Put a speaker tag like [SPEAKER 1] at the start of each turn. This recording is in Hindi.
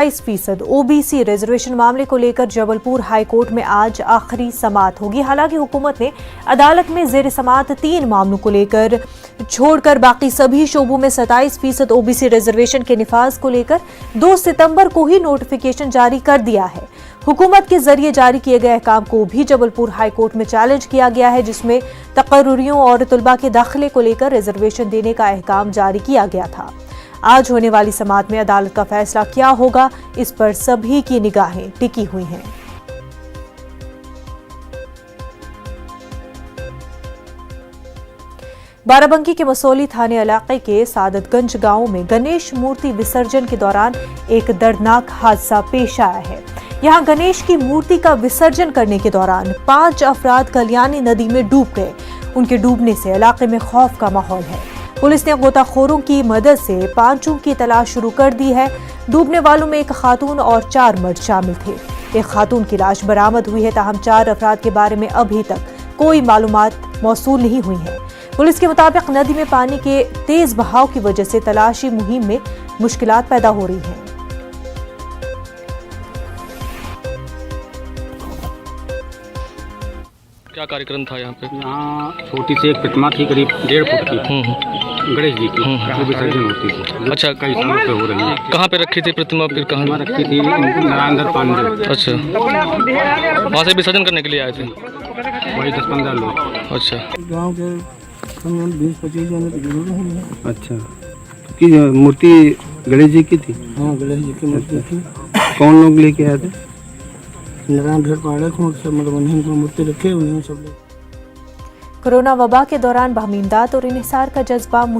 [SPEAKER 1] 22% ओबीसी रिजर्वेशन मामले को लेकर जबलपुर हाईकोर्ट में आज आखिरी समाअत होगी। हालांकि हुकूमत ने अदालत में जेर समाअत 3 मामलों को लेकर छोड़कर बाकी सभी शोबों में 27% ओबीसी रिजर्वेशन के निफाज को लेकर 2 सितंबर को ही नोटिफिकेशन जारी कर दिया है। हुकूमत के जरिए जारी किए गए अहकाम को भी जबलपुर हाईकोर्ट में चैलेंज किया गया है, जिसमें तकर्रुरियों और तुलबा के दाखिले को लेकर रिजर्वेशन देने का अहकाम जारी किया गया था। आज होने वाली समाअत में अदालत का फैसला क्या होगा, इस पर सभी की निगाहें टिकी हुई हैं। बाराबंकी के मसौली थाने इलाके के सादतगंज गांव में गणेश मूर्ति विसर्जन के दौरान एक दर्दनाक हादसा पेश आया है। यहां गणेश की मूर्ति का विसर्जन करने के दौरान 5 अफराद कल्याणी नदी में डूब गए। उनके डूबने से इलाके में खौफ का माहौल है। पुलिस ने गोताखोरों की मदद से 5 की तलाश शुरू कर दी है। डूबने वालों में एक खातून और 4 मर्द शामिल थे। एक खातून की लाश बरामद हुई है, ताहम 4 अफराद के बारे में अभी तक कोई मालूमात मौसूल नहीं हुई हैं। पुलिस के मुताबिक नदी में पानी के तेज बहाव की वजह से तलाशी मुहिम में मुश्किलात पैदा हो रही हैं।
[SPEAKER 2] क्या कार्यक्रम था यहाँ पे?
[SPEAKER 3] यहाँ छोटी सी एक प्रतिमा थी, करीब 1.5 फुट की, गणेश जी की, वो विसर्जन होती थी।
[SPEAKER 2] अच्छा,
[SPEAKER 3] कई सालों से हो रही है।
[SPEAKER 2] कहाँ पे रखी थी प्रतिमा? फिर कहाँ
[SPEAKER 3] रखी थी? नारायणगढ़ पांडे।
[SPEAKER 2] अच्छा, वहाँ से विसर्जन करने के लिए आए थे?
[SPEAKER 3] वही 10-15 लोग।
[SPEAKER 2] अच्छा,
[SPEAKER 4] गाँव के 20-25 जने तो जरूर हैं।
[SPEAKER 3] अच्छा, की मूर्ति गणेश जी की थी?
[SPEAKER 4] हाँ, गणेश जी की मूर्ति थी।
[SPEAKER 3] कौन लोग लेके आए थे?
[SPEAKER 4] नारायणगढ़ पाड़े को मूर्ति रखे हुए हैं सब लोग।
[SPEAKER 1] कोरोना वबा के दौरान बाहमीनदात और इन्हिसार का जज्बा